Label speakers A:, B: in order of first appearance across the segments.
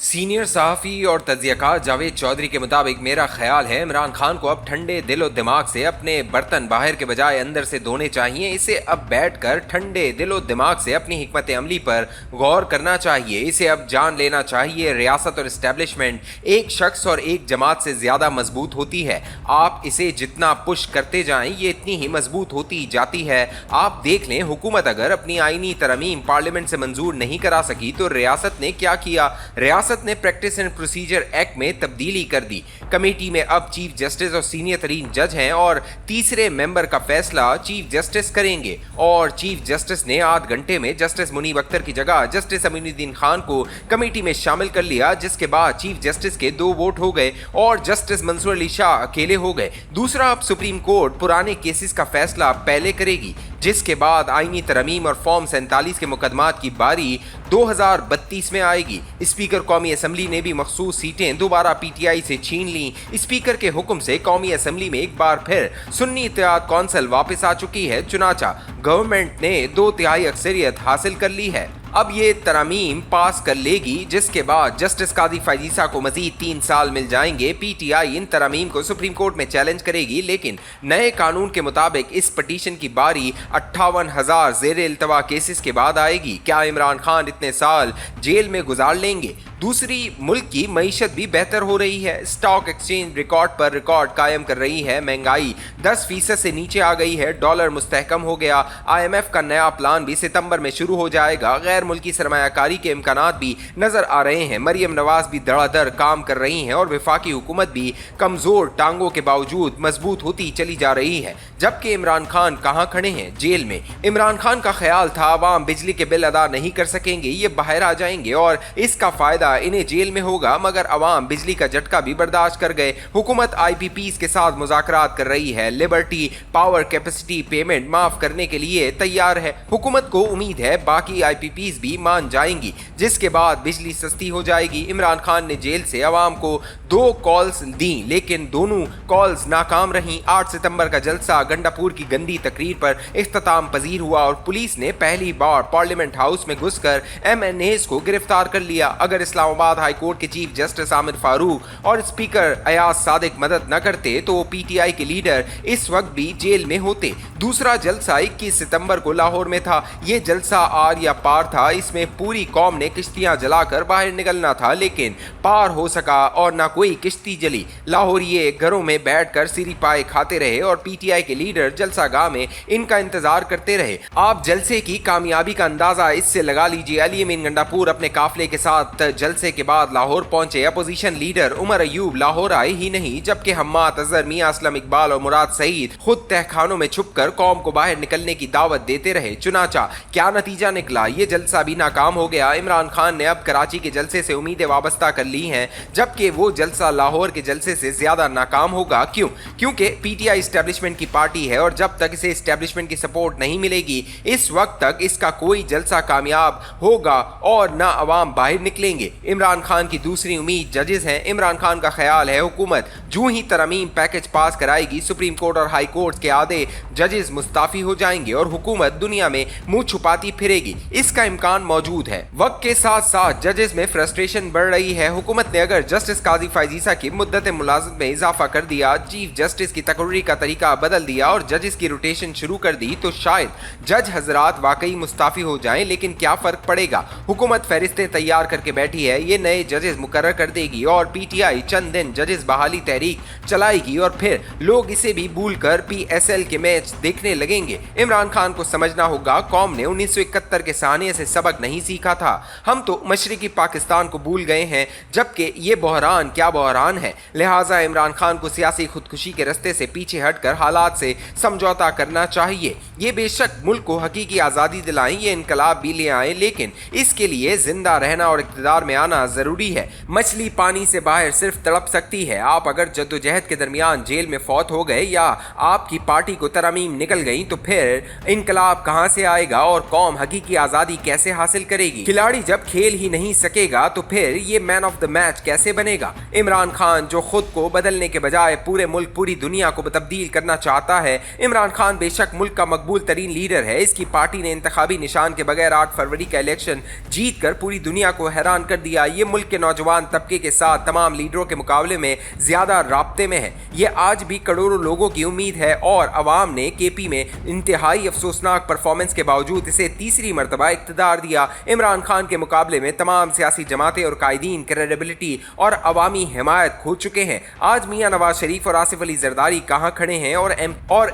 A: Senior सहाफ़ी और तज्ज़ियाकार जावेद चौधरी के मुताबिक मेरा ख्याल है इमरान खान को अब ठंडे दिल और दिमाग से अपने बर्तन बाहर के बजाय अंदर से धोने चाहिए। इसे अब बैठकर ठंडे दिल और दिमाग से अपनी हिकमत अमली पर गौर करना चाहिए। इसे अब जान लेना चाहिए रियासत और इस्टेब्लिशमेंट एक शख्स और एक जमात से ज़्यादा मजबूत होती है। आप इसे जितना पुश करते जाएं ये इतनी ही मजबूत होती जाती है। आप देख लें, हुकूमत अगर अपनी आईनी तरमीम पार्लियामेंट से मंजूर नहीं करा सकी तो रियासत ने क्या किया। रियासत ने प्रैक्टिस एंड प्रोसीजर एक्ट में तब्दीली कर दी। कमेटी में अब चीफ जस्टिस और सीनियर तरीन जज हैं और तीसरे मेंबर का फैसला चीफ जस्टिस करेंगे। और चीफ जस्टिस ने आध घंटे में जस्टिस मुनीब अख्तर की जगह जस्टिस अमीनुद्दीन खान को कमेटी में शामिल कर लिया, जिसके बाद चीफ जस्टिस के 2 वोट हो गए और जस्टिस मंसूर अली शाह अकेले हो गए। दूसरा, अब सुप्रीम कोर्ट पुराने केसेस का फैसला पहले करेगी, जिसके बाद आईनी तरमीम और फॉर्म 47 के मुकदमात की बारी 2032 में आएगी। स्पीकर कौमी असम्बली ने भी मखसूस सीटें दोबारा पीटीआई से छीन ली। स्पीकर के हुक्म से कौमी असम्बली में एक बार फिर सुन्नी इत्तेहाद कौंसिल वापस आ चुकी है। चुनाचा गवर्नमेंट ने 2/3 अक्सरियत हासिल कर ली है। अब ये तरमीम पास कर लेगी, जिसके बाद जस्टिस काजी फायजीसा को मजीद 3 साल मिल जाएंगे। पीटीआई इन तरमीम को सुप्रीम कोर्ट में चैलेंज करेगी, लेकिन नए कानून के मुताबिक इस पटिशन की बारी 58,000 ज़ेर इल्तवा केसेस के बाद आएगी। क्या इमरान खान इतने साल जेल में गुजार लेंगे? दूसरी, मुल्क की मईशत भी बेहतर हो रही है। स्टॉक एक्सचेंज रिकॉर्ड पर रिकॉर्ड कायम कर रही है। महंगाई 10% से नीचे आ गई है। डॉलर मुस्तहकम हो गया। IMF का नया प्लान भी सितंबर में शुरू हो जाएगा। गैर मुल्की सरमायाकारी के इम्कानात भी नजर आ रहे हैं। मरियम नवाज भी धड़ाधड़ काम कर रही हैं और वफाकी हुकूमत भी कमजोर टांगों के बावजूद मजबूत होती चली जा रही है। जबकि इमरान खान कहाँ खड़े हैं? जेल में। इमरान खान का ख्याल था अवाम बिजली के बिल अदा नहीं कर सकेंगे, ये बाहर आ जाएंगे और इसका फायदा इन्हें जेल में होगा, मगर अवाम बिजली का झटका भी बर्दाश्त कर गए। हुकूमत IPPs के साथ मुज़ाकरात कर रही है। लिबर्टी पावर कैपेसिटी पेमेंट माफ करने के लिए तैयार है। हुकूमत को उम्मीद है बाकी IPPs भी मान जाएंगी, जिसके बाद बिजली सस्ती हो जाएगी। इमरान खान ने जेल से अवाम को 2 कॉल्स दी, लेकिन दोनों कॉल्स नाकाम रहीं। 8 सितंबर का जलसा गंडापुर की गंदी तकरीर पर इख्तिताम पजीर हुआ और पुलिस ने पहली बार पार्लियामेंट हाउस में घुसकर MNAs को गिरफ्तार कर लिया। अगर इस्लामाबाद हाई कोर्ट के चीफ जस्टिस आमिर फारूक और स्पीकर अयाज सादिक मदद न करते तो PTI के लीडर इस वक्त भी जेल में होते। दूसरा जलसा 21 सितंबर को लाहौर में था। ये जलसा आर या पार था। इसमें पूरी कौम ने किश्तियां जलाकर बाहर निकलना था, लेकिन पार हो सका और ना कोई किश्ती जली। लाहौरिये घरों में बैठकर सिरी पाए खाते रहे और PTI के लीडर जलसा गाह में इनका इंतजार करते रहे। आप जलसे की कामयाबी का अंदाजा इससे लगा लीजिए। अली अमीन गंडापुर अपने काफिले के साथ जलसे के बाद लाहौर पहुंचे। अपोजिशन लीडर उमर अयूब लाहौर आए ही नहीं, जबकि हम्माद अजहर, मियां असलम इकबाल और मुराद सईद खुद तहखानों में छुपकर कौम को बाहर निकलने की दावत देते रहे। चुनाचा क्या नतीजा निकला? ये जलसा भी नाकाम हो गया। इमरान खान ने अब कराची के जलसे से उम्मीदें वाबस्ता कर ली हैं, जबकि वो जलसा लाहौर के जलसे से ज्यादा नाकाम होगा। क्यों? क्योंकि PTI इस्टेब्लिशमेंट की पार्टी है और जब तक इसे इस्टेब्लिशमेंट की सपोर्ट नहीं मिलेगी इस वक्त तक इसका कोई जलसा कामयाब होगा और ना अवाम बाहर निकलेंगे। इमरान खान की दूसरी उम्मीद जजेस हैं। इमरान खान का ख्याल है हुकूमत जो ही तरमीम पैकेज पास कराएगी सुप्रीम कोर्ट और हाई कोर्ट के आधे जजेस मुस्ताफी हो जाएंगे और हुकूमत दुनिया में मुंह छुपाती फिरेगी। इसका इम्कान मौजूद है। वक्त के साथ साथ जजेस में फ्रस्ट्रेशन बढ़ रही है। हुकूमत ने अगर जस्टिस काजी फायजीसा की मुद्दत मुलाजमत में इजाफा कर दिया, चीफ जस्टिस की तकर्री का तरीका बदल दिया और जजेस की रोटेशन शुरू कर दी तो शायद जज हजरात वाकई मुस्ताफी हो जाएं। लेकिन क्या फर्क पड़ेगा? हुकूमत फहरिस्तें तैयार करके बैठी है। ये नए जजेस मुकर्रर कर देगी और PTI चंद दिन जजेस बहाली तहरीक चलाएगी और फिर लोग इसे भी भूलकर PSL के मैच देखने लगेंगे। इमरान खान को समझना होगा कौम ने 1971 के सानिया से सबक नहीं सीखा था। हम तो मशरकी पाकिस्तान को भूल गए हैं, जबकि ये बहरान क्या बहरान है। लिहाजा इमरान खान को सियासी खुदकुशी के रस्ते से पीछे हटकर हालात से समझौता करना चाहिए। ये बेशक मुल्क को हकीकी आज़ादी दिलाएं, ये इनकलाब भी ले आए, लेकिन इसके लिए जिंदा रहना और इक़्तिदार में आना जरूरी है। मछली पानी से बाहर सिर्फ तड़प सकती है। आप अगर जद्दोजहद के दरमियान जेल में फौत हो गए या आपकी पार्टी को तरमीम निकल गई तो फिर इनकलाब कहाँ से आएगा और कौम हकीकी आज़ादी कैसे कैसे हासिल करेगी? खिलाड़ी जब खेल ही नहीं सकेगा तो फिर ये मैन ऑफ द मैच कैसे बनेगा? इमरान खान जो खुद को बदलने के बजाय पूरे मुल्क पूरी दुनिया को तब्दील करना चाहता है। इमरान खान बेशक मुल्क का मकबूल तरीन लीडर है, इसकी पार्टी ने इंतखाबी निशान के बगैर 8 फरवरी का इलेक्शन जीत कर पूरी दुनिया को हैरान कर दिया। ये मुल्क के नौजवान तबके के साथ तमाम लीडरों के मुकाबले में ज्यादा राब्ते में है। ये आज भी करोड़ों लोगों की उम्मीद है और अवाम ने केपी में इंतहाई अफसोसनाक परफॉर्मेंस के बावजूद इसे तीसरी मरतबा इख्तिदार दिया। इमरान खान के मुकाबले में तमाम सियासी जमातें और कायदीन क्रेडिबिलिटी और अवामी हिमायत खो चुके हैं। आज मियां नवाज शरीफ और आसिफ अली जरदारी कहां खड़े हैं और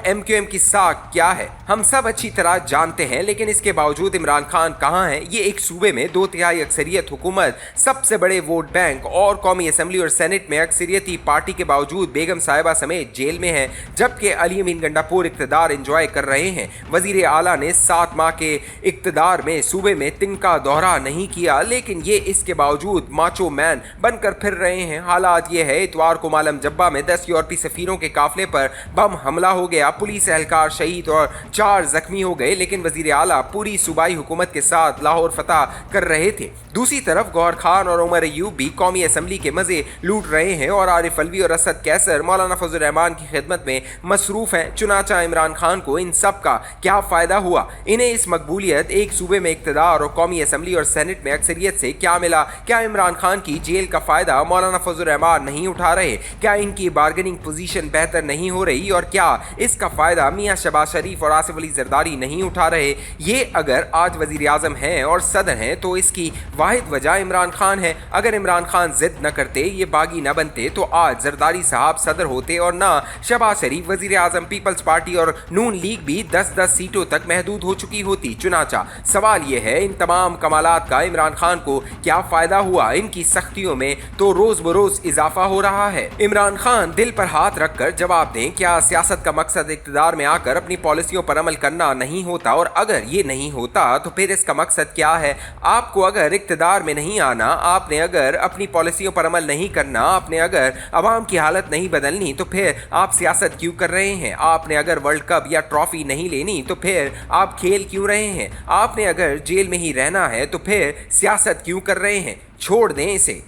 A: MQM की साख क्या है, हम सब अच्छी तरह जानते हैं। लेकिन इसके बावजूद इमरान खान कहां है? ये एक सूबे में 2/3 अक्सरियत हुकूमत, सबसे बड़े वोट बैंक और कौमी असम्बली और सेनेट में अक्सरियती पार्टी के बावजूद बेगम साहिबा समेत जेल में है, जबकि अली अमीन गंडापुर इक़्तिदार एंजॉय कर रहे हैं। वजीर आला ने 7 माह के इक़्तिदार में सूबे में तिनका दौरा नहीं किया, लेकिन ये इसके बावजूद माचो मैन बनकर फिर रहे हैं। हालात ये है, इतवार को मालम जब्बा में 10 यूरोपीय सफीरों के काफिले पर बम हमला हो गया, पुलिस एहलकार शहीद और 4 जख्मी हो गए, लेकिन वजीर आला पूरी सूबाई हुकूमत के साथ लाहौर फतह कर रहे थे। दूसरी तरफ गौहर खान और उमर अयूब भी कौमी असम्बली के मजे लूट रहे हैं और आरिफ अलवी और असद कैसर मौलाना फजल रहमान की खिदमत में मसरूफ हैं। चुनाचा इमरान खान को इन सब का क्या फ़ायदा हुआ? इन्हें इस मकबूलियत, एक सूबे में इक़्तिदार और कौमी असम्बली और सेनेट में अक्सरियत से क्या मिला? क्या इमरान खान की जेल का फ़ायदा मौलाना फजल रहमान नहीं उठा रहे? क्या इनकी बार्गेनिंग पोजीशन बेहतर नहीं हो रही? और क्या इसका फ़ायदा मियाँ शहबाज शरीफ और आसिफ अली जरदारी नहीं उठा रहे? ये अगर आज वज़ीर आज़म हैं और सदर हैं तो इसकी वाहिद वजह इमरान खान है। अगर इमरान खान जिद न करते, ये बागी न बनते, तो आज जरदारी साहब सदर होते और ना शहबाज शरीफ वजीर आजम। पीपल्स पार्टी और नून लीग भी 10-10 सीटों तक महदूद हो चुकी होती। चुनाचा सवाल ये है, इन तमाम कमालात का इमरान खान को क्या फ़ायदा हुआ? इनकी सख्तियों में तो रोज़ बरोज़ इजाफा हो रहा है। इमरान खान दिल पर हाथ रखकर जवाब दें, क्या सियासत का मकसद इक़्तिदार में आकर अपनी पॉलिसियों पर अमल करना नहीं होता? और अगर ये नहीं होता तो फिर इसका मकसद क्या है? आपको अगर इक़्तिदार में नहीं आना, आपने अगर अपनी पॉलिसियों पर अमल नहीं करना, आपने अगर अवाम की हालत नहीं बदलनी, तो फिर आप सियासत क्यों कर रहे हैं? आपने अगर वर्ल्ड कप या ट्रॉफी नहीं लेनी तो फिर आप खेल क्यों रहे हैं? आपने अगर जेल में ही रहना है तो फिर सियासत क्यों कर रहे हैं? छोड़ दें इसे।